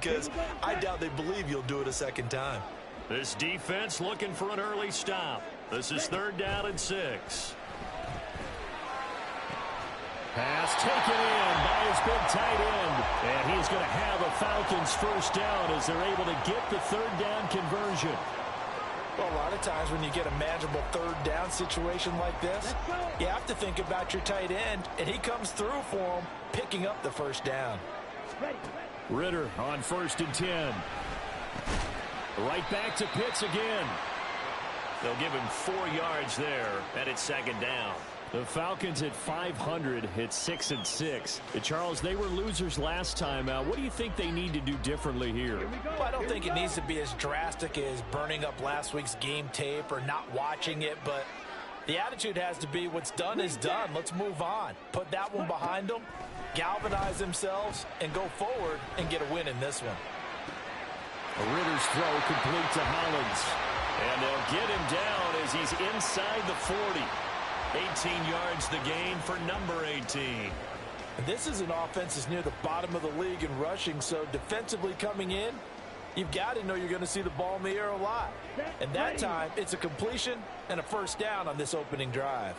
because I doubt they believe you'll do it a second time. This defense looking for an early stop. This is 3rd down and 6. Pass taken in by his big tight end. And he's going to have a Falcons first down as they're able to get the 3rd down conversion. Well, a lot of times when you get a manageable 3rd down situation like this, you have to think about your tight end, and he comes through for him, picking up the first down. Ritter on 1st and 10. Right back to Pitts again. They'll give him 4 yards there, and it's 2nd down. The Falcons at 500 hit 6 and 6. Charles, they were losers last time out. What do you think they need to do differently here? Well, I don't think it needs to be as drastic as burning up last week's game tape or not watching it, but the attitude has to be what's done is done. Let's move on. Put that one behind them, galvanize themselves, and go forward and get a win in this one. Ritter's throw complete to Hollins. And they'll get him down as he's inside the 40. 18 yards the gain for number 18. This is an offense that's near the bottom of the league in rushing, so defensively coming in, you've got to know you're going to see the ball in the air a lot. And that time, it's a completion and a first down on this opening drive.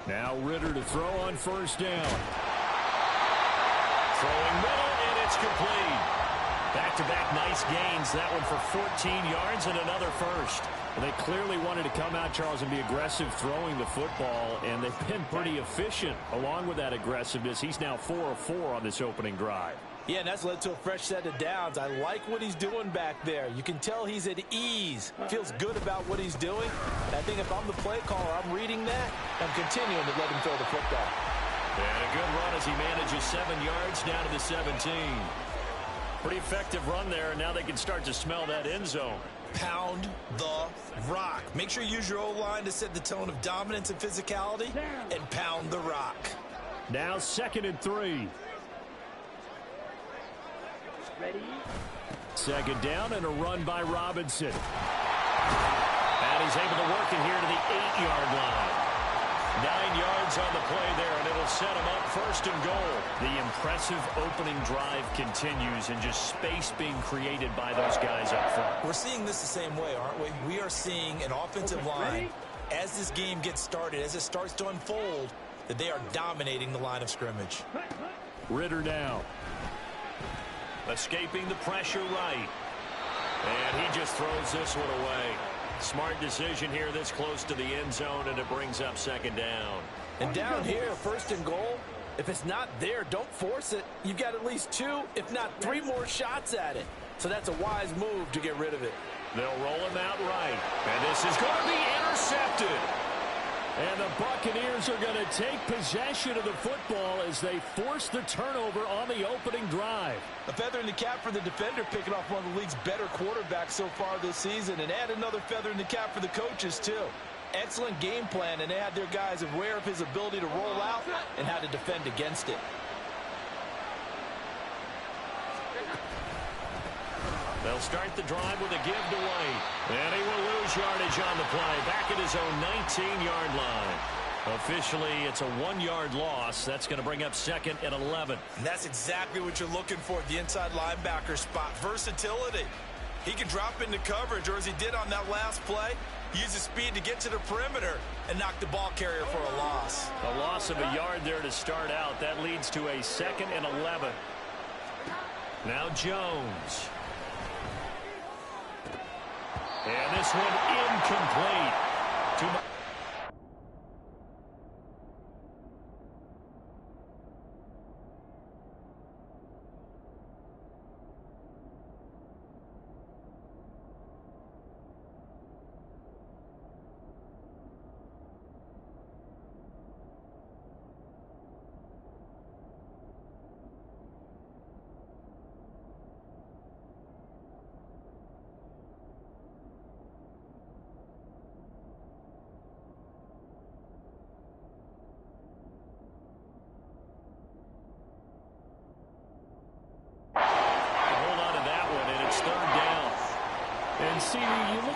Now Ritter to throw on 1st down. Throwing middle, and it's complete. Back-to-back nice gains. That one for 14 yards and another first. Well, they clearly wanted to come out, Charles, and be aggressive throwing the football, and they've been pretty efficient along with that aggressiveness. He's now 4 of 4 on this opening drive. Yeah, and that's led to a fresh set of downs. I like what he's doing back there. You can tell he's at ease. Feels good about what he's doing. And I think if I'm the play caller, I'm reading that. I'm continuing to let him throw the football. And a good run as he manages 7 yards down to the 17. Pretty effective run there, and now they can start to smell that end zone. Pound the rock. Make sure you use your O-line to set the tone of dominance and physicality, and pound the rock. Now 2nd and 3. Ready? 2nd down and a run by Robinson. And he's able to work it here to the 8-yard line. 9 yards on the play there, and it'll set him up 1st and goal. The impressive opening drive continues, and just space being created by those guys up front. We're seeing this the same way, aren't we? We are seeing an offensive line, as this game gets started, as it starts to unfold, that they are dominating the line of scrimmage. Ritter now. Escaping the pressure right. And he just throws this one away. Smart decision here this close to the end zone, and it brings up 2nd down. And down here, 1st and goal, if it's not there, don't force it. You've got at least 2, if not 3 more shots at it. So that's a wise move to get rid of it. They'll roll him out right. And this is going to be intercepted. And the Buccaneers are going to take possession of the football as they force the turnover on the opening drive. A feather in the cap for the defender, picking off one of the league's better quarterbacks so far this season, and add another feather in the cap for the coaches, too. Excellent game plan, and they had their guys aware of his ability to roll out and how to defend against it. They'll start the drive with a give to White. And he will lose yardage on the play. Back at his own 19-yard line. Officially, it's a 1-yard loss. That's going to bring up 2nd and 11. And that's exactly what you're looking for at the inside linebacker spot. Versatility. He can drop into coverage, or as he did on that last play, use his speed to get to the perimeter and knock the ball carrier for a loss. A loss of a yard there to start out. That leads to a 2nd and 11. Now Jones. And this one incomplete.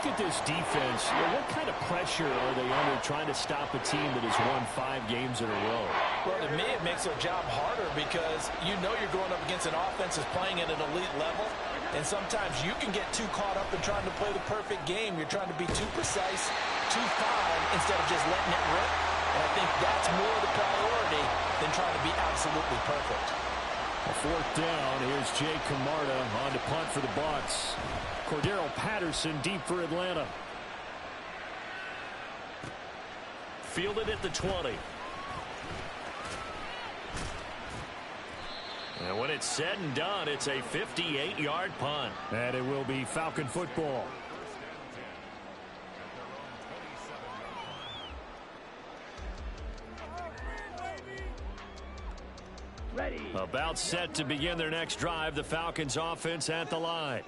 look at this defense, what kind of pressure are they under trying to stop a team that has won 5 games in a row? Well, to me, it makes their job harder because you know you're going up against an offense that's playing at an elite level, and sometimes you can get too caught up in trying to play the perfect game. You're trying to be too precise, too fine, instead of just letting it rip. And I think that's more the priority than trying to be absolutely perfect. A 4th down. Here's Jay Camarda on to punt for the Bucs. Cordero Patterson deep for Atlanta. Fielded at the 20. And when it's said and done, it's a 58-yard punt. And it will be Falcon football. Ready. About set to begin their next drive. The Falcons offense at the line.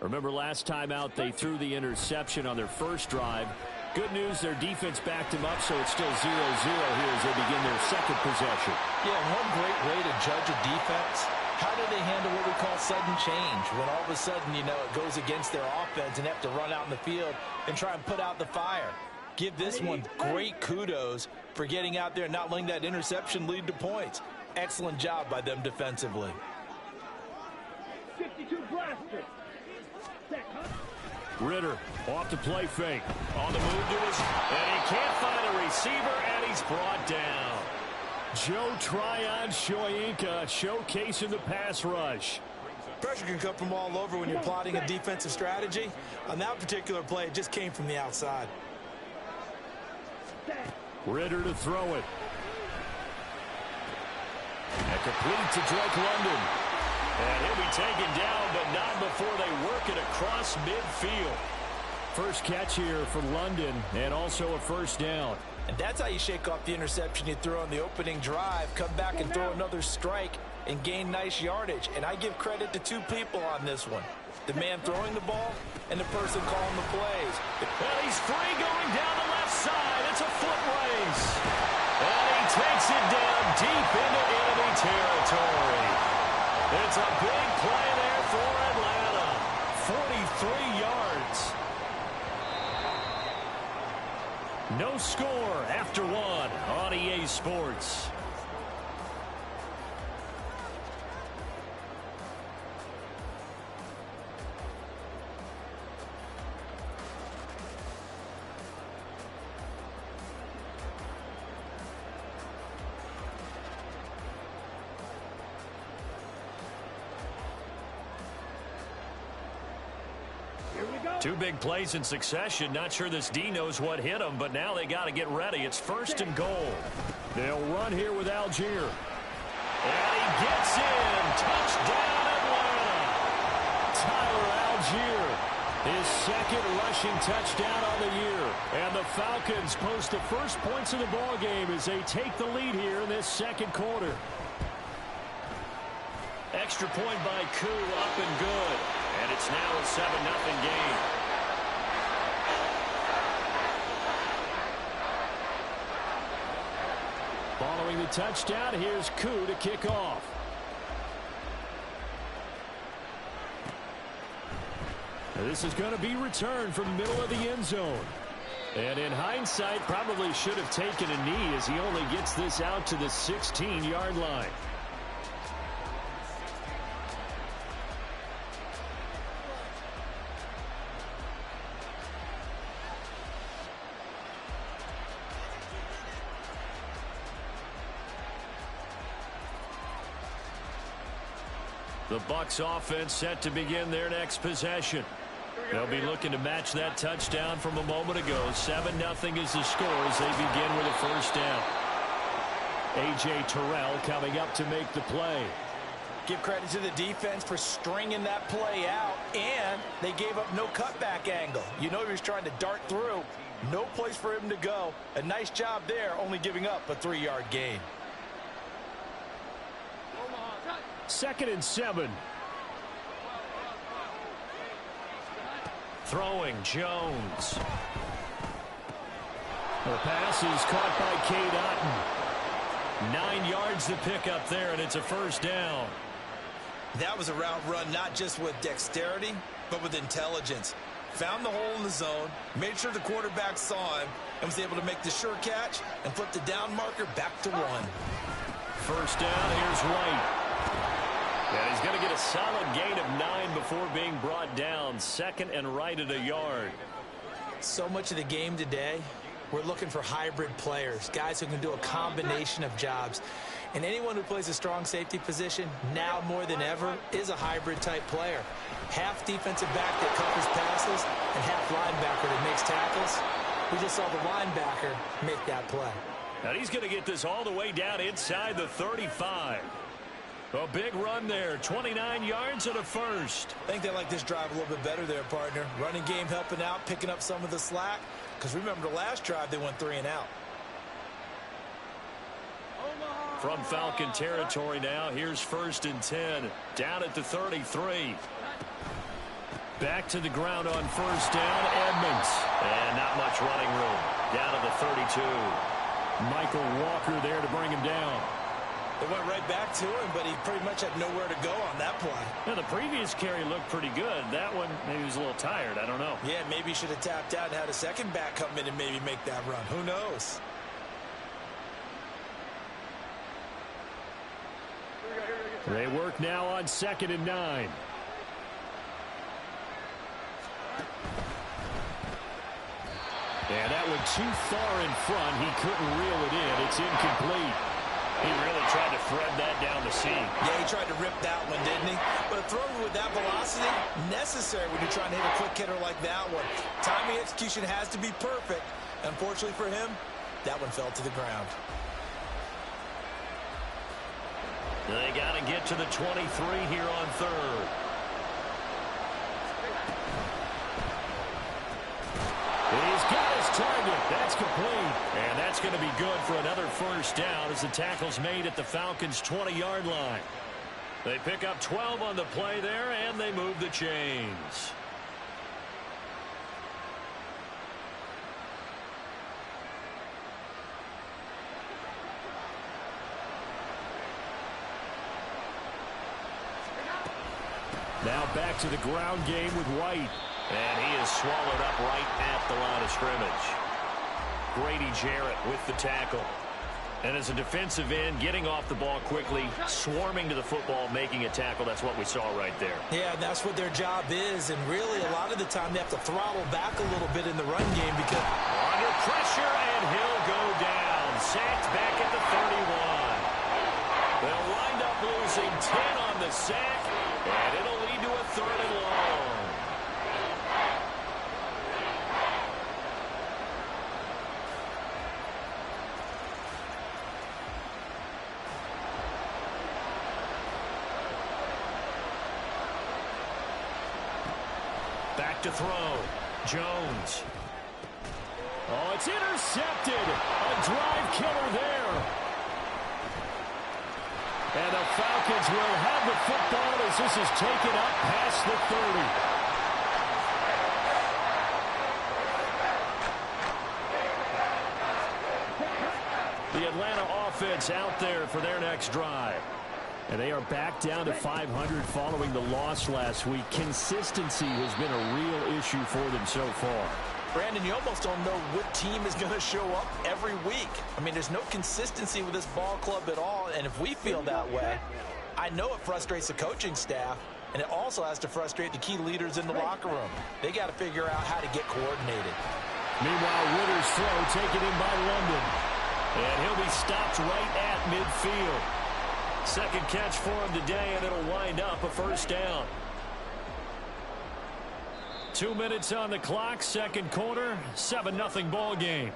Remember last time out they threw the interception on their first drive. Good news, their defense backed them up, so it's still 0-0 here as they begin their second possession. Yeah, one great way to judge a defense. How do they handle what we call sudden change? When all of a sudden, it goes against their offense and they have to run out in the field and try and put out the fire. Give this one great kudos for getting out there and not letting that interception lead to points. Excellent job by them defensively. 52 blaster. Ritter off the play fake. On the move to his, and he can't find a receiver, and he's brought down. Joe Tryon-Shoyinka showcasing the pass rush. Pressure can come from all over when you're plotting a defensive strategy. On that particular play, it just came from the outside. Ritter to throw it. And complete to Drake London. And he'll be taken down, but not before they work it across midfield. First catch here for London, and also a first down. And that's how you shake off the interception you threw on the opening drive. Come back and throw another strike and gain nice yardage. And I give credit to 2 people on this one. The man throwing the ball and the person calling the plays. And he's free going down the left side. It's a foot race. And he takes it down deep into enemy territory. It's a big play there for Atlanta. 43 yards. No score after 1 on EA Sports. Two big plays in succession. Not sure this D knows what hit him, but now they got to get ready. It's 1st and goal. They'll run here with Algier. And he gets in. Touchdown, Atlanta. Tyler Algier, his 2nd rushing touchdown on the year. And the Falcons post the first points of the ball game as they take the lead here in this 2nd quarter. Extra point by Koo, up and good. And it's now a 7-0 game. Following the touchdown, here's Koo to kick off. This is going to be returned from the middle of the end zone. And in hindsight, probably should have taken a knee as he only gets this out to the 16-yard line. The Bucs offense set to begin their next possession. They'll be looking to match that touchdown from a moment ago. 7-0 is the score as they begin with a first down. A.J. Terrell coming up to make the play. Give credit to the defense for stringing that play out, and they gave up no cutback angle. You know he was trying to dart through. No place for him to go. A nice job there, only giving up a 3-yard gain. 2nd and 7. Throwing Jones. The pass is caught by Cade Otton. 9 yards to pick up there, and it's a first down. That was a route run not just with dexterity, but with intelligence. found the hole in the zone, made sure the quarterback saw him, and was able to make the sure catch and flip the down marker back to 1. First down, here's White. And he's going to get a solid gain of 9 before being brought down. Second and right at a yard. So much of the game today, we're looking for hybrid players, guys who can do a combination of jobs. And anyone who plays a strong safety position, now more than ever, is a hybrid-type player. Half defensive back that covers passes and half linebacker that makes tackles. We just saw the linebacker make that play. And he's going to get this all the way down inside the 35. A big run there, 29 yards and a first. I think they like this drive a little bit better there, partner. Running game helping out, picking up some of the slack. Because remember the last drive, they went 3 and out. From Falcon territory now, here's 1st and 10. Down at the 33. Back to the ground on 1st down, Edmonds. And not much running room. Down to the 32. Michael Walker there to bring him down. They went right back to him, but he pretty much had nowhere to go on that play. Yeah, the previous carry looked pretty good. That one, maybe he was a little tired. I don't know. Yeah, maybe he should have tapped out and had a second back come in and maybe make that run. Who knows? They work now on 2nd and 9. And that went too far in front. He couldn't reel it in. It's incomplete. He really tried to thread that down the seam. Yeah, he tried to rip that one, didn't he? But a throw with that velocity, necessary when you're trying to hit a quick hitter like that one. Timing execution has to be perfect. Unfortunately for him, that one fell to the ground. They got to get to the 23 here on 3rd. He's got his target. That's complete. And that's going to be good for another 1st down as the tackle's made at the Falcons' 20-yard line. They pick up 12 on the play there, and they move the chains. Now back to the ground game with White. And he is swallowed up right at the line of scrimmage. Grady Jarrett with the tackle. And as a defensive end, getting off the ball quickly, swarming to the football, making a tackle. That's what we saw right there. Yeah, that's what their job is. And really, a lot of the time, they have to throttle back a little bit in the run game because under pressure, and he'll go down. Sacked back at the 31. They'll wind up losing 10 on the sack, and it'll lead to a 3rd and long. Back to throw. Jones. Oh, it's intercepted. A drive killer there. And the Falcons will have the football as this is taken up past the 30. The Atlanta offense out there for their next drive. And they are back down to 500 following the loss last week. Consistency has been a real issue for them so far. Brandon, you almost don't know what team is going to show up every week. I mean, there's no consistency with this ball club at all, and if we feel that way, I know it frustrates the coaching staff, and it also has to frustrate the key leaders in the locker room. They got to figure out how to get coordinated. Meanwhile, Ritter's throw taken in by London, and he'll be stopped right at midfield. Second catch for him today, and it'll wind up a 1st down. 2 minutes on the clock, second quarter, 7-0 ball game.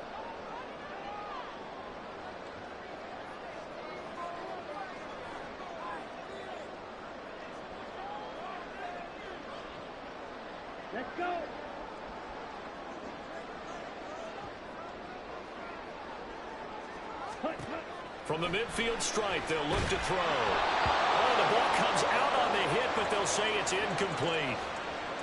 Let's go. From the midfield stripe, they'll look to throw. Oh, the ball comes out on the hit, but they'll say it's incomplete.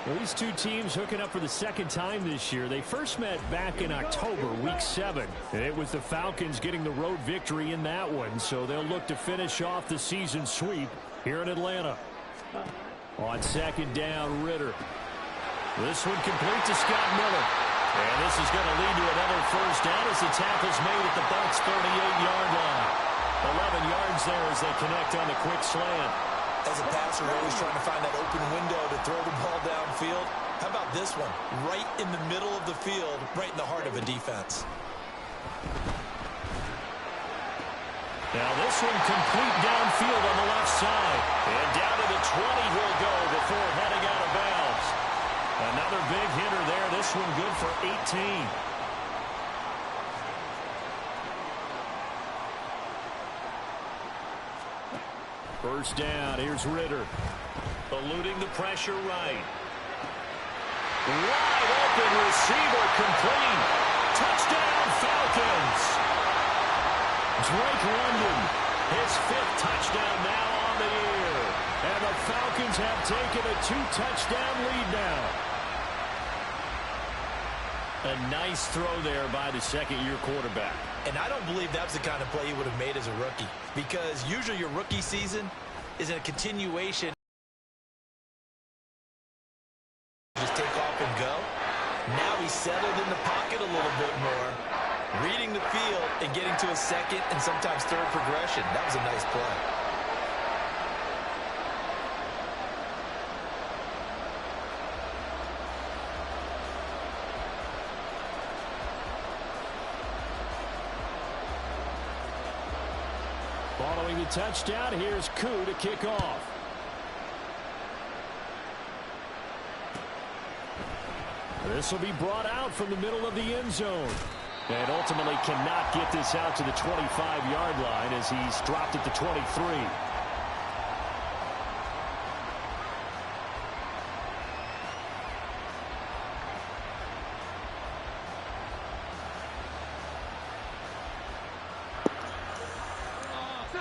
Well, these two teams hooking up for the second time this year. They first met back in October, week 7. And it was the Falcons getting the road victory in that one. So they'll look to finish off the season sweep here in Atlanta. On second down, Ritter. This one complete to Scott Miller. And this is going to lead to another first down as the tackle's made at the Bucs' 38-yard line. 11 yards there as they connect on the quick slant. As a passer, you're always trying to find that open window to throw the ball downfield. How about this one? Right in the middle of the field, right in the heart of a defense. Now this one complete downfield on the left side. And down to the 20 he'll go before heading out of bounds. Another big hitter there. This one good for 18. First down, here's Ritter. Eluding the pressure right. Wide open receiver complete. Touchdown Falcons. Drake London, his 5th touchdown now on the year. And the Falcons have taken a 2-touchdown lead now. A nice throw there by the second-year quarterback. And I don't believe that's the kind of play he would have made as a rookie, because usually your rookie season is a continuation. Just take off and go. Now he's settled in the pocket a little bit more, reading the field and getting to a second and sometimes third progression. That was a nice play. Following the touchdown, here's Koo to kick off. This will be brought out from the middle of the end zone. And ultimately cannot get this out to the 25-yard line as he's dropped at the 23.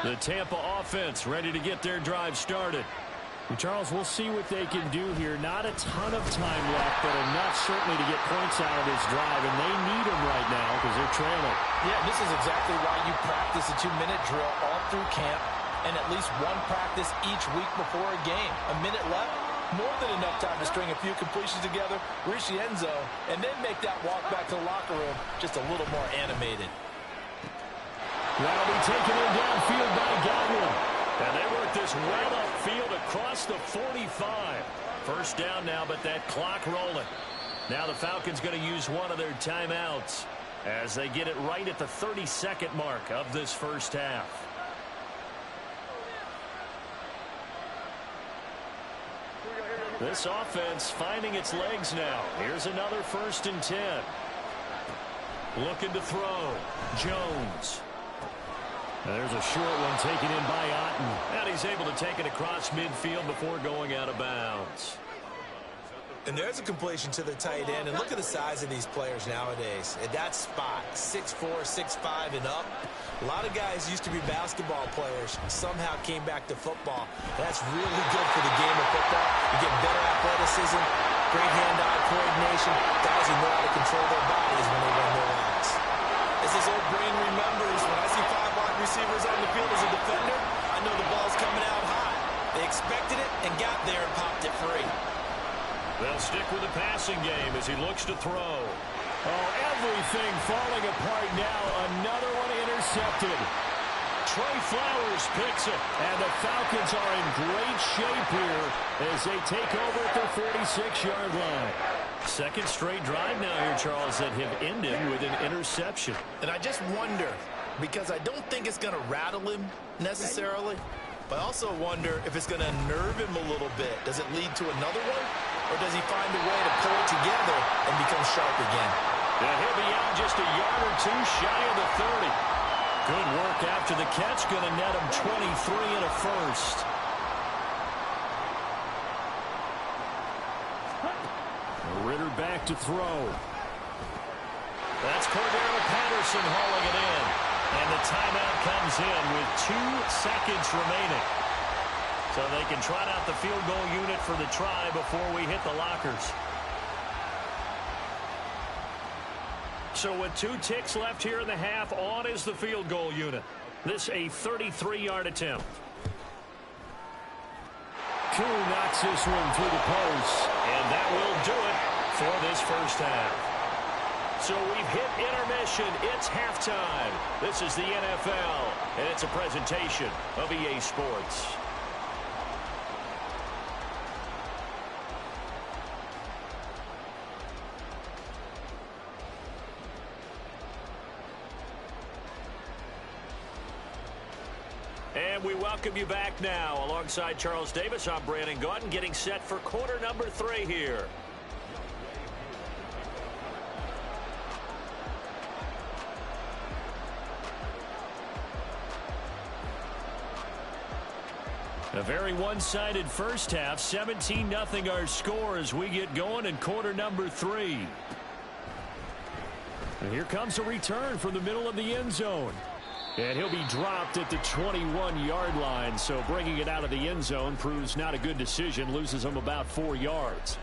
The Tampa offense ready to get their drive started. Charles, we'll see what they can do here. Not a ton of time left, but enough certainly to get points out of this drive, and they need them right now because they're trailing. Yeah, this is exactly why you practice a 2-minute drill all through camp and at least one practice each week before a game. A minute left, more than enough time to string a few completions together, reach the end zone, and then make that walk back to the locker room just a little more animated. That'll be taken in downfield by Godwin. And they work this well upfield across the 45. First down now, but that clock rolling. Now the Falcons going to use one of their timeouts as they get it right at the 32nd mark of this first half. This offense finding its legs now. Here's another 1st and 10. Looking to throw. Jones. There's a short one taken in by Otten. And he's able to take it across midfield before going out of bounds. And there's a completion to the tight end. And look at the size of these players nowadays. At that spot, 6'4", 6'5", and up. A lot of guys used to be basketball players. Somehow came back to football. That's really good for the game of football. You get better athleticism, great hand-eye coordination. Guys who know how to control their bodies when they run their routes. As this old brain remembers, when I see 5 wide receivers on the field as a defender, I know the ball's coming out high. They expected it and got there and popped it free. They'll stick with the passing game as he looks to throw. Oh, everything falling apart now. Another one intercepted. Trey Flowers picks it. And the Falcons are in great shape here as they take over at their 46-yard line. Second straight drive now here, Charles, that have ended with an interception. And I just wonder, because I don't think it's going to rattle him necessarily, but I also wonder if it's going to unnerve him a little bit. Does it lead to another one? Or does he find a way to pull it together and become sharp again? Yeah, he'll be out just a yard or two shy of the 30. Good work after the catch. Going to net him 23 and a first. Ritter back to throw. That's Cordero Patterson hauling it in. And the timeout comes in with 2 seconds remaining. So they can trot out the field goal unit for the try before we hit the lockers. So with 2 ticks left here in the half, on is the field goal unit. This a 33-yard attempt. Koo knocks this one through the post. And that will do it. for this first half. So we've hit intermission. It's halftime. This is the NFL, and it's a presentation of EA Sports. And we welcome you back now. Alongside Charles Davis, I'm Brandon Gaudin, getting set for quarter number 3 here. A very one-sided first half. 17-0 our score as we get going in quarter number 3. And here comes a return from the middle of the end zone. And he'll be dropped at the 21-yard line. So bringing it out of the end zone proves not a good decision. Loses him about 4 yards.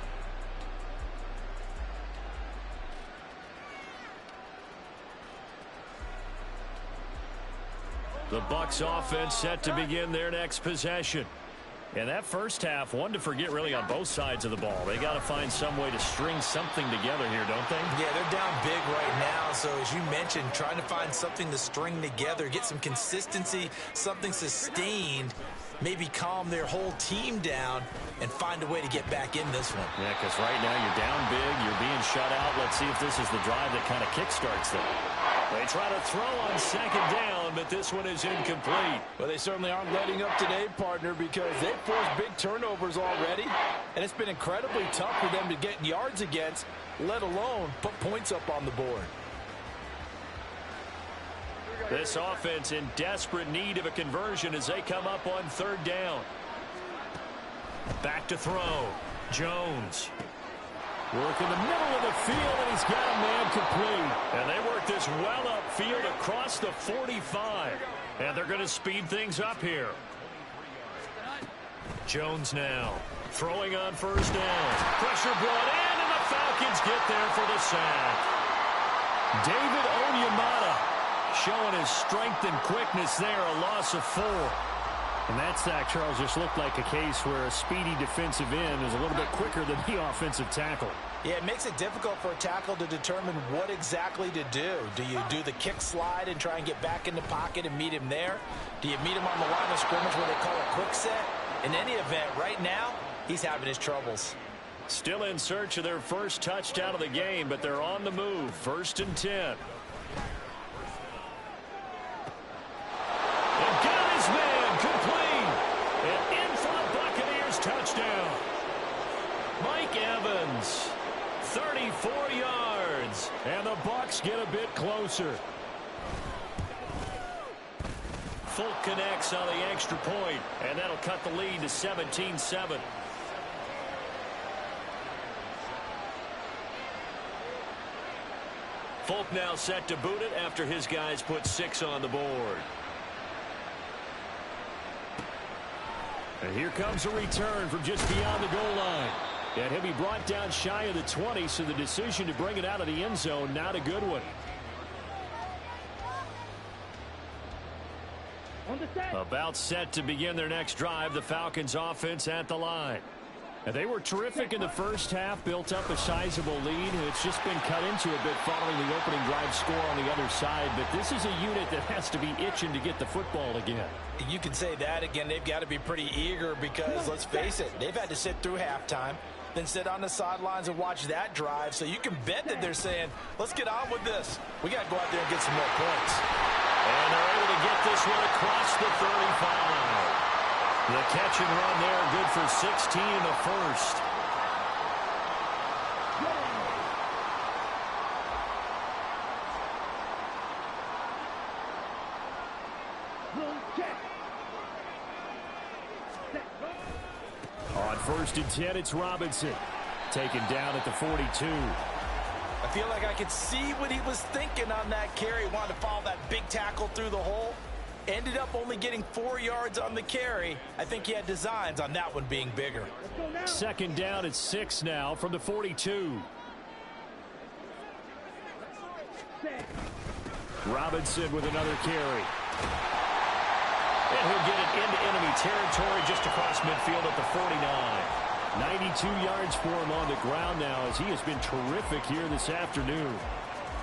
The Bucs offense set to begin their next possession. And that first half, one to forget really on both sides of the ball. They got to find some way to string something together here, don't they? Yeah, they're down big right now. So as you mentioned, trying to find something to string together, get some consistency, something sustained, maybe calm their whole team down and find a way to get back in this one. Yeah, because right now you're down big, you're being shut out. Let's see if this is the drive that kind of kickstarts them. They try to throw on second down, but this one is incomplete. Well, they certainly aren't letting up today, partner, because they've forced big turnovers already, and it's been incredibly tough for them to get yards against, let alone put points up on the board. This offense in desperate need of a conversion as they come up on third down. Back to throw. Jones. Work in the middle of the field, and he's got a man complete. And they work this well upfield across the 45. And they're going to speed things up here. Jones now throwing on first down. Pressure brought in, and the Falcons get there for the sack. David Onyemata showing his strength and quickness there, a loss of 4. And that sack, Charles, just looked like a case where a speedy defensive end is a little bit quicker than the offensive tackle. Yeah, it makes it difficult for a tackle to determine what exactly to do. Do you do the kick slide and try and get back in the pocket and meet him there? Do you meet him on the line of scrimmage where they call it quick set? In any event, right now, he's having his troubles. Still in search of their first touchdown of the game, but they're on the move. 1st and 10. And got his man complete. And in for the Buccaneers touchdown. Mike Evans, 34 yards. And the Bucs get a bit closer. Folk connects on the extra point, and that'll cut the lead to 17-7. Folk now set to boot it after his guys put 6 on the board. And here comes a return from just beyond the goal line. And he'll be brought down shy of the 20, so the decision to bring it out of the end zone, not a good one. About set to begin their next drive, the Falcons offense at the line. And they were terrific in the first half, built up a sizable lead. It's just been cut into a bit following the opening drive score on the other side. But this is a unit that has to be itching to get the football again. You can say that again. They've got to be pretty eager because, let's face it, they've had to sit through halftime, then sit on the sidelines and watch that drive. So you can bet that they're saying, let's get on with this. We got to go out there and get some more points. And they're able to get this one across the 35. The catch and run there, good for 16 in the first. On 1st and 10, it's Robinson. Taken down at the 42. I feel like I could see what he was thinking on that carry. Wanted to follow that big tackle through the hole. Ended up only getting 4 yards on the carry. I think he had designs on that one being bigger. 2nd down at 6 now from the 42. Robinson with another carry. And he'll get it into enemy territory just across midfield at the 49. 92 yards for him on the ground now as he has been terrific here this afternoon.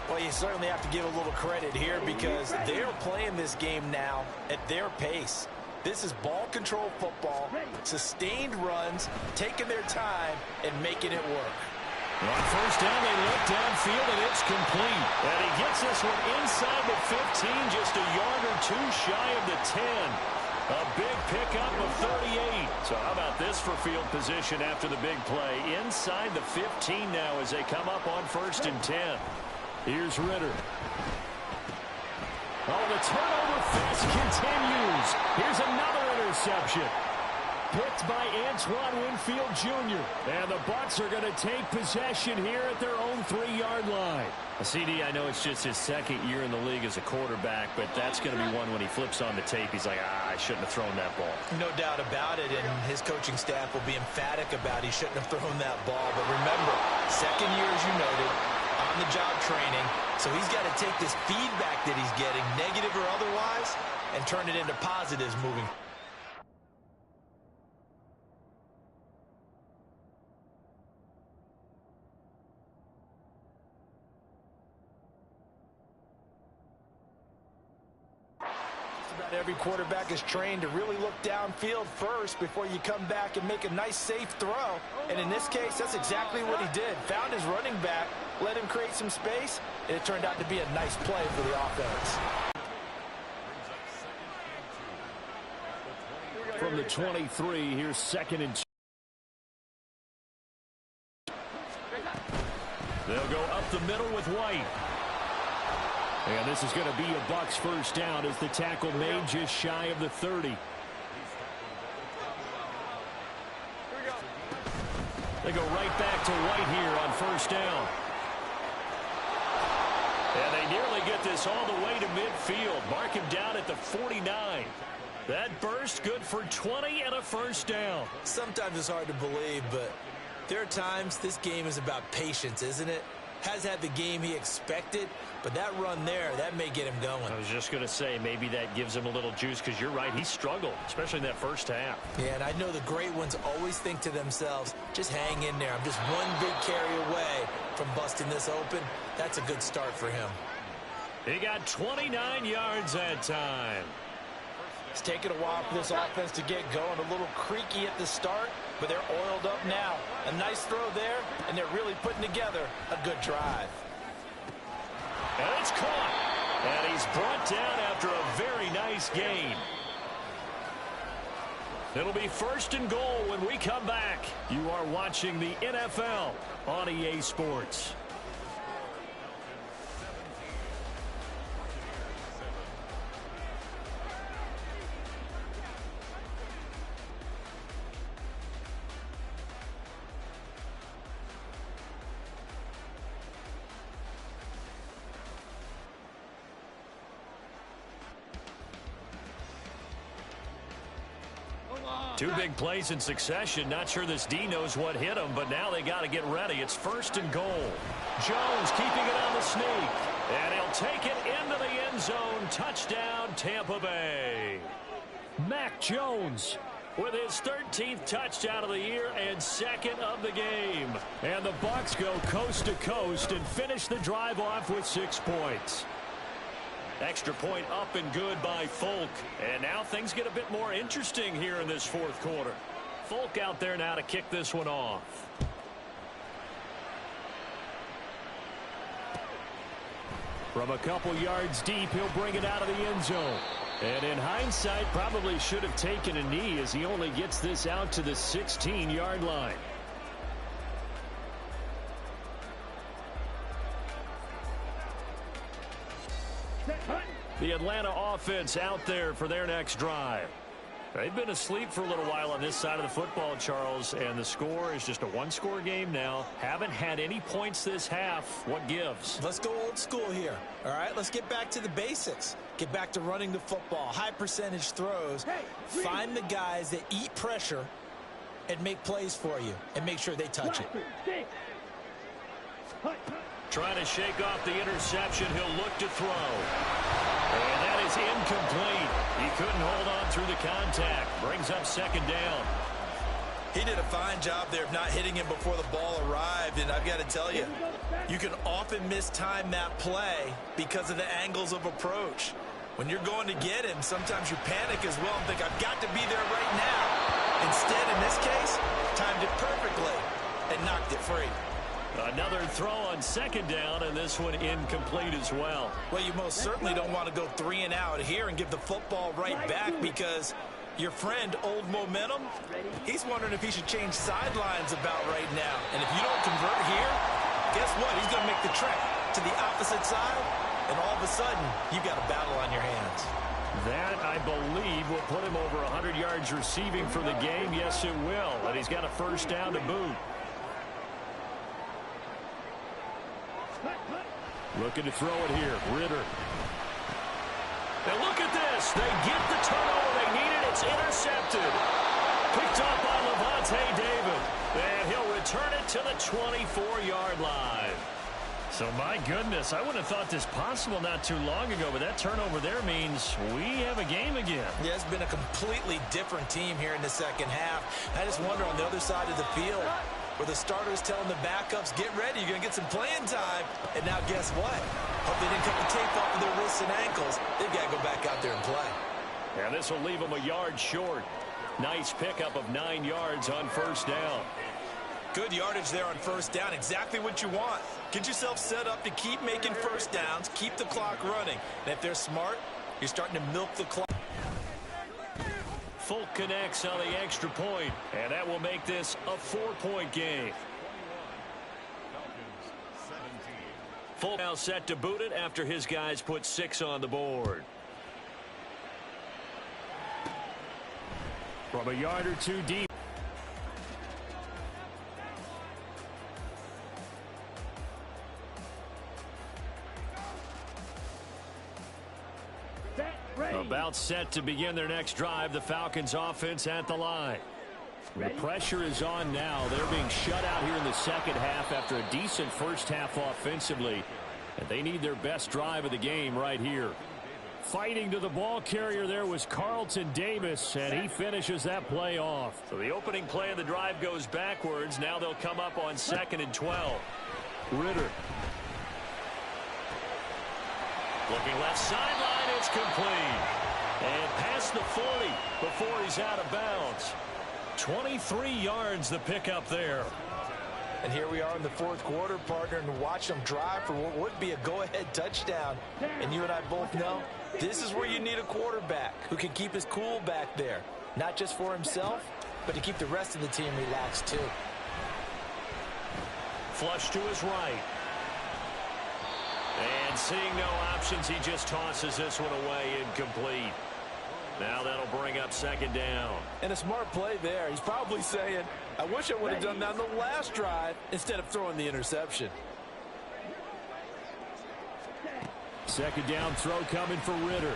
Well, you certainly have to give a little credit here because they're playing this game now at their pace. This is ball control football, sustained runs, taking their time, and making it work. On first down, they look downfield, and it's complete. And he gets this one inside the 15, just a yard or two shy of the 10. A big pickup of 38. So how about this for field position after the big play? Inside the 15 now as they come up on first and 10. Here's Ritter. Oh, the turnover fest continues. Here's another interception. Picked by Antoine Winfield Jr. And the Bucs are going to take possession here at their own 3-yard line. CD, I know it's just his second year in the league as a quarterback, but that's going to be one when he flips on the tape. He's like, I shouldn't have thrown that ball. No doubt about it, and his coaching staff will be emphatic about he shouldn't have thrown that ball. But remember, second year, as you noted, on-the-job training, so he's got to take this feedback that he's getting, negative or otherwise, and turn it into positives moving forward. Every quarterback is trained to really look downfield first before you come back and make a nice, safe throw. And in this case, that's exactly what he did. Found his running back, let him create some space, and it turned out to be a nice play for the offense. From the 23, here's second and 2. They'll go up the middle with White. And this is going to be a Bucs first down as the tackle made just shy of the 30. They go right back to White here on first down. And they nearly get this all the way to midfield. Mark him down at the 49. That burst good for 20 and a first down. Sometimes it's hard to believe, but there are times this game is about patience, isn't it? Has had the game he expected, but that run there, that may get him going. I was just going to say, maybe that gives him a little juice because you're right, he struggled, especially in that first half. Yeah, and I know the great ones always think to themselves, just hang in there. I'm just one big carry away from busting this open. That's a good start for him. He got 29 yards that time. It's taken a while for this offense to get going. A little creaky at the start, but they're oiled up now. A nice throw there, and they're really putting together a good drive. And it's caught. And he's brought down after a very nice gain. It'll be first and goal when we come back. You are watching the NFL on EA Sports. Two big plays in succession. Not sure this D knows what hit him, but now they got to get ready. It's first and goal. Jones keeping it on the sneak. And he'll take it into the end zone. Touchdown, Tampa Bay. Mac Jones with his 13th touchdown of the year and second of the game. And the Bucs go coast to coast and finish the drive off with 6 points. Extra point up and good by Folk. And now things get a bit more interesting here in this fourth quarter. Folk out there now to kick this one off. From a couple yards deep, he'll bring it out of the end zone. And in hindsight, probably should have taken a knee as he only gets this out to the 16-yard line. The Atlanta offense out there for their next drive. They've been asleep for a little while on this side of the football, Charles, and the score is just a one-score game now. Haven't had any points this half. What gives? Let's go old school here. All right, let's get back to the basics. Get back to running the football, high percentage throws. Find the guys that eat pressure and make plays for you and make sure they touch it. Trying to shake off the interception. He'll look to throw. And that is incomplete. He couldn't hold on through the contact. Brings up second down. He did a fine job there of not hitting him before the ball arrived, and I've got to tell you, you can often mistime that play because of the angles of approach. When you're going to get him, sometimes you panic as well and think, I've got to be there right now. Instead, in this case, timed it perfectly and knocked it free. Another throw on second down, and this one incomplete as well. Well, you most certainly don't want to go 3 and out here and give the football right back, because your friend, Old Momentum, he's wondering if he should change sidelines about right now. And if you don't convert here, guess what? He's going to make the trek to the opposite side, and all of a sudden, you've got a battle on your hands. That, I believe, will put him over 100 yards receiving for the game. Yes, it will. And he's got a first down to boot. Looking to throw it here. Ritter. Now look at this. They get the turnover they needed. It's intercepted. Picked up by Levante David. And he'll return it to the 24-yard line. So, my goodness, I wouldn't have thought this possible not too long ago, but that turnover there means we have a game again. Yeah, it's been a completely different team here in the second half. I just wonder on the other side of the field, where the starters telling the backups, get ready, you're going to get some playing time. And now guess what? Hope they didn't cut the tape off of their wrists and ankles. They've got to go back out there and play. And this will leave them a yard short. Nice pickup of 9 yards on first down. Good yardage there on first down. Exactly what you want. Get yourself set up to keep making first downs, keep the clock running. And if they're smart, you're starting to milk the clock. Folk connects on the extra point, and that will make this a 4-point game. Folk now set to boot it after his guys put 6 on the board. From a yard or two deep. About set to begin their next drive. The Falcons offense at the line. The pressure is on now. They're being shut out here in the second half after a decent first half offensively. And they need their best drive of the game right here. Fighting to the ball carrier there was Carlton Davis, and he finishes that play off. So the opening play of the drive goes backwards. Now they'll come up on 2nd and 12. Ritter. Looking left sideline, it's complete. And past the 40 before he's out of bounds. 23 yards the pickup there. And here we are in the fourth quarter, partner, and watch them drive for what would be a go-ahead touchdown. And you and I both know this is where you need a quarterback who can keep his cool back there. Not just for himself, but to keep the rest of the team relaxed too. Flush to his right. And seeing no options, he just tosses this one away, incomplete. Now that'll bring up 2nd down. And a smart play there. He's probably saying, I wish I would have done that on the last drive instead of throwing the interception. 2nd down throw coming for Ritter.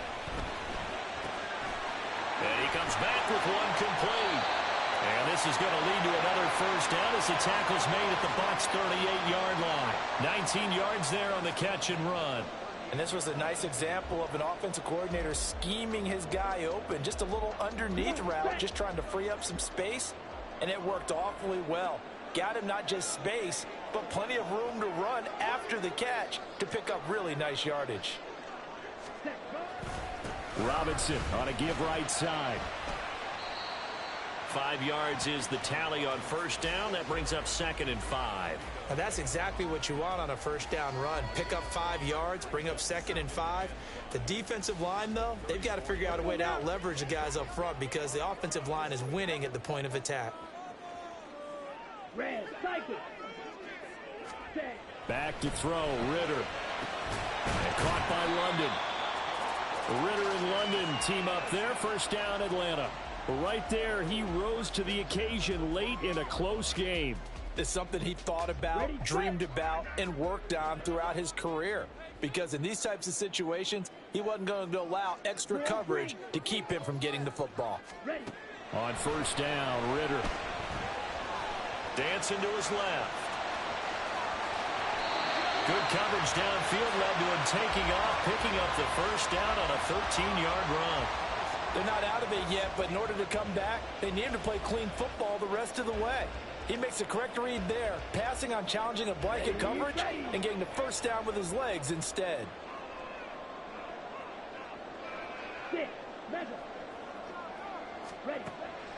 And he comes back with one complete. And this is going to lead to another first down as the tackle's made at the Bucs' 38-yard line. 19 yards there on the catch and run. And this was a nice example of an offensive coordinator scheming his guy open. Just a little underneath route, just trying to free up some space. And it worked awfully well. Got him not just space, but plenty of room to run after the catch to pick up really nice yardage. Robinson on a give right side. 5 yards is the tally on first down. That brings up 2nd and 5. Now that's exactly what you want on a first down run. Pick up 5 yards, bring up 2nd and 5. The defensive line, though, they've got to figure out a way to out-leverage the guys up front because the offensive line is winning at the point of attack. Back to throw, Ritter. And caught by London. Ritter and London team up there. First down, Atlanta. Right there, he rose to the occasion late in a close game. It's something he thought about, dreamed about, and worked on throughout his career. Because in these types of situations, he wasn't going to allow extra coverage to keep him from getting the football. On first down, Ritter. Dancing to his left. Good coverage downfield led to him taking off, picking up the first down on a 13-yard run. They're not out of it yet, but in order to come back, they need to play clean football the rest of the way. He makes a correct read there, passing on challenging a blanket coverage and getting the first down with his legs instead.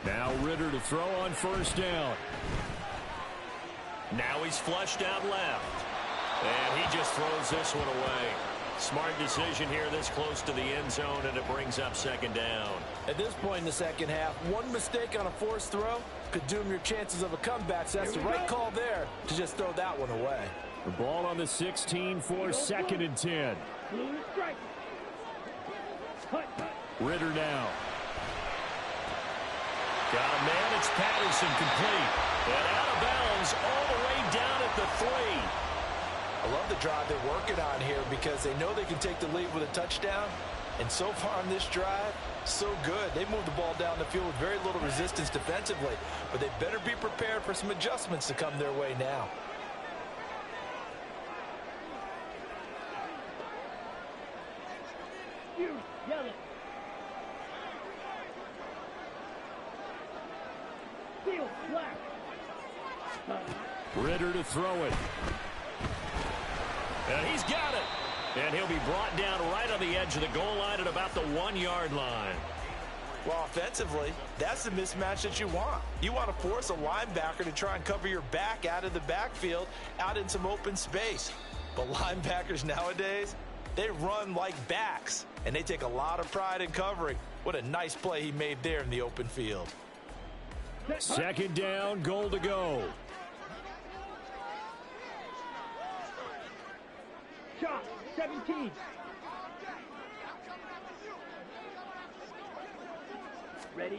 Now Ritter to throw on first down. Now he's flushed out left. And he just throws this one away. Smart decision here this close to the end zone, and it brings up second down. At this point in the second half, one mistake on a forced throw could doom your chances of a comeback, so that's the right call there to just throw that one away. The ball on the 16 for second and 10. Ritter now. Got a man, it's Patterson complete. And out of bounds all the way down at the 3. I love the drive they're working on here because they know they can take the lead with a touchdown. And so far on this drive, so good. They moved the ball down the field with very little resistance defensively. But they better be prepared for some adjustments to come their way now. Ritter to throw it. And he's got it. And he'll be brought down right on the edge of the goal line at about the 1-yard line. Well, offensively, that's the mismatch that you want. You want to force a linebacker to try and cover your back out of the backfield, out in some open space. But linebackers nowadays, they run like backs, and they take a lot of pride in covering. What a nice play he made there in the open field. Second down, goal to go. Shot, 17. Ready?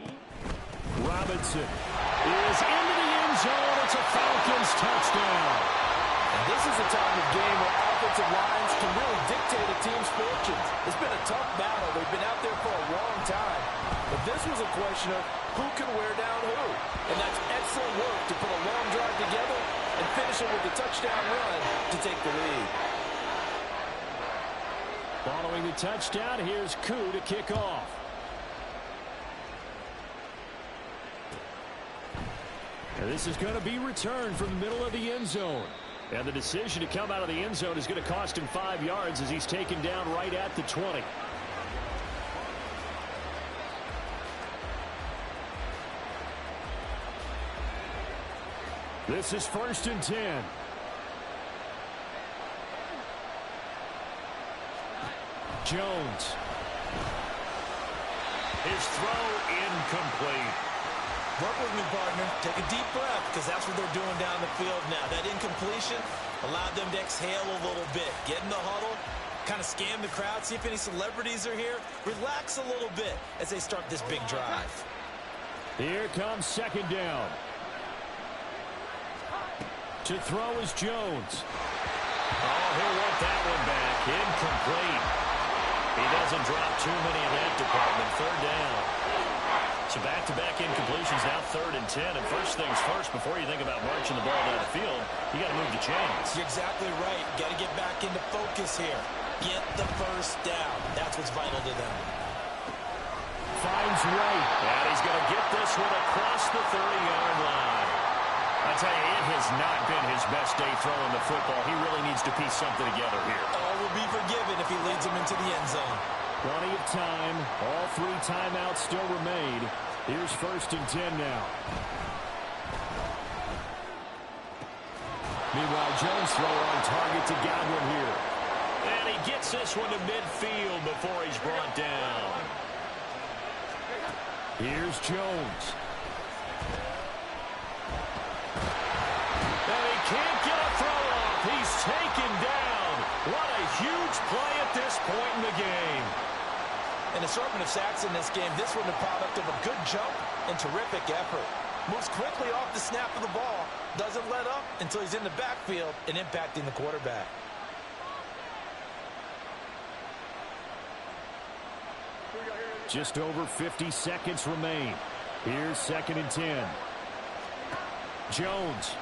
Robinson is into the end zone. It's a Falcons touchdown. And this is a time of game where offensive lines can really dictate a team's fortunes. It's been a tough battle. They've been out there for a long time. But this was a question of who can wear down who. And that's excellent work to put a long drive together and finish it with a touchdown run to take the lead. Following the touchdown, here's Koo to kick off. And this is going to be returned from the middle of the end zone. And the decision to come out of the end zone is going to cost him 5 yards as he's taken down right at the 20. This is first and 10. Jones. His throw incomplete. Work with me, partner. Take a deep breath, because that's what they're doing down the field now. That incompletion allowed them to exhale a little bit. Get in the huddle, kind of scan the crowd, see if any celebrities are here. Relax a little bit as they start this big drive. Here comes second down. To throw is Jones. Oh, he'll want that one back. Incomplete. He doesn't drop too many in that department. Third down. So back-to-back incompletions, now 3rd and 10. And first things first, before you think about marching the ball down the field, you got to move the chains. You're exactly right. Got to get back into focus here. Get the first down. That's what's vital to them. Finds White. And he's going to get this one across the 30-yard line. I tell you, it has not been his best day throwing the football. He really needs to piece something together here. All will be forgiven if he leads them into the end zone. Plenty of time. All 3 timeouts still remain. Here's first and 10 now. Meanwhile, Jones throw on target to Godwin here. And he gets this one to midfield before he's brought down. Here's Jones. And he can't get a throw off. He's taken down. What a huge play at this point in the game. An assortment of sacks in this game. This one the product of a good jump and terrific effort. Moves quickly off the snap of the ball. Doesn't let up until he's in the backfield and impacting the quarterback. Just over 50 seconds remain. Here's second and 10. Jones.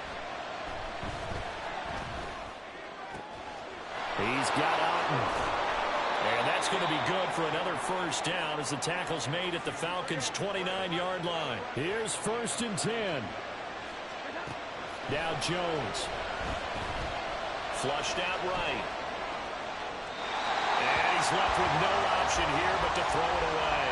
He's got Otten. And that's going to be good for another first down as the tackle's made at the Falcons' 29-yard line. Here's 1st and 10. Now Jones. Flushed out right. And he's left with no option here but to throw it away.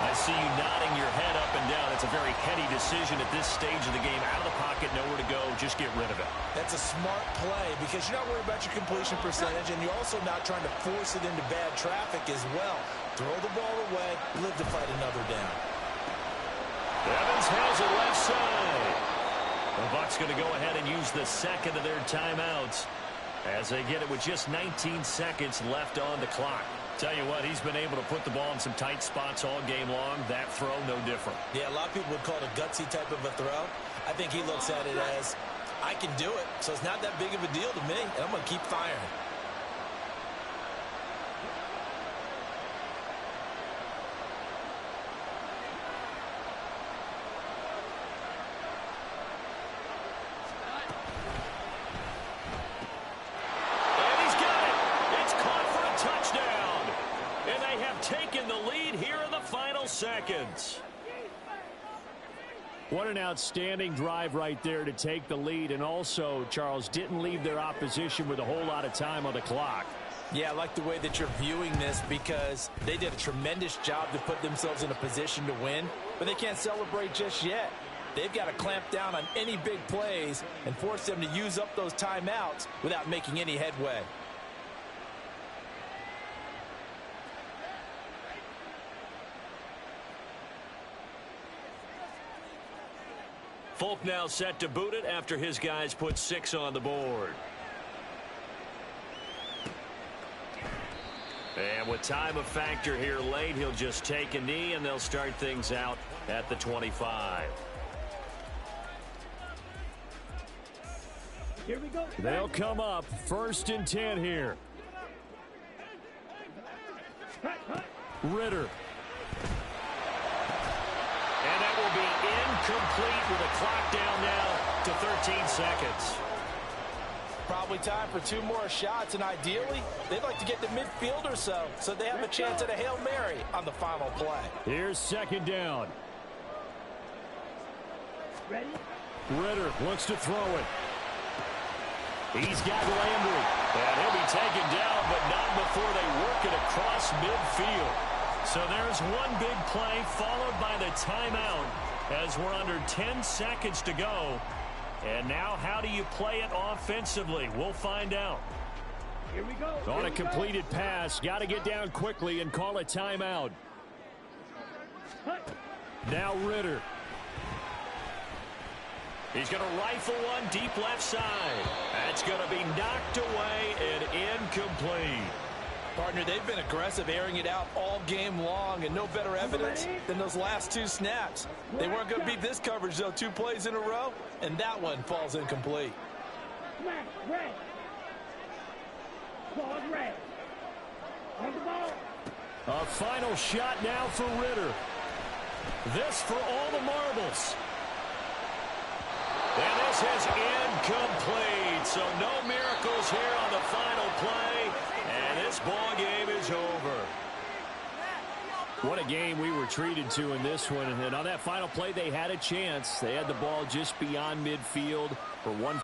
I see you nodding your head up and down. It's a very heady decision at this stage of the game. Out of the pocket, nowhere to go. Just get rid of it. That's a smart play because you're not worried about your completion percentage, and you're also not trying to force it into bad traffic as well. Throw the ball away, live to fight another down. Evans has it left side. The Bucs going to go ahead and use the second of their timeouts as they get it with just 19 seconds left on the clock. Tell you what, he's been able to put the ball in some tight spots all game long. That throw, no different. Yeah, a lot of people would call it a gutsy type of a throw. I think he looks at it as, I can do it, so it's not that big of a deal to me, and I'm going to keep firing. Taking the lead here in the final seconds. What an outstanding drive right there to take the lead. And also, Charles, didn't leave their opposition with a whole lot of time on the clock. Yeah, I like the way that you're viewing this because they did a tremendous job to put themselves in a position to win, but they can't celebrate just yet. They've got to clamp down on any big plays and force them to use up those timeouts without making any headway. Folk now set to boot it after his guys put 6 on the board. And with time a factor here late, he'll just take a knee and they'll start things out at the 25. Here we go. They'll come up 1st and 10 here. Ritter. And that will be incomplete with a clock down now to 13 seconds. Probably time for 2 more shots, and ideally, they'd like to get to midfield or so they have a chance at a Hail Mary on the final play. Here's 2nd down. Ready? Ritter wants to throw it. He's got Landry. And he'll be taken down, but not before they work it across midfield. So there's one big play followed by the timeout as we're under 10 seconds to go. And now how do you play it offensively? We'll find out. Here we go. On a completed pass, got to get down quickly and call a timeout. Now Ritter. He's going to rifle one deep left side. That's going to be knocked away and incomplete. Partner, they've been aggressive, airing it out all game long, and no better evidence than those last 2 snaps. They weren't going to beat this coverage, though. 2 plays in a row, and that one falls incomplete. Smash, red. Claws red. On the ball. A final shot now for Ritter. This for all the marbles. And this is incomplete. So no miracles here on the final play. And this ball game is over. What a game we were treated to in this one. And on that final play, they had a chance. They had the ball just beyond midfield for one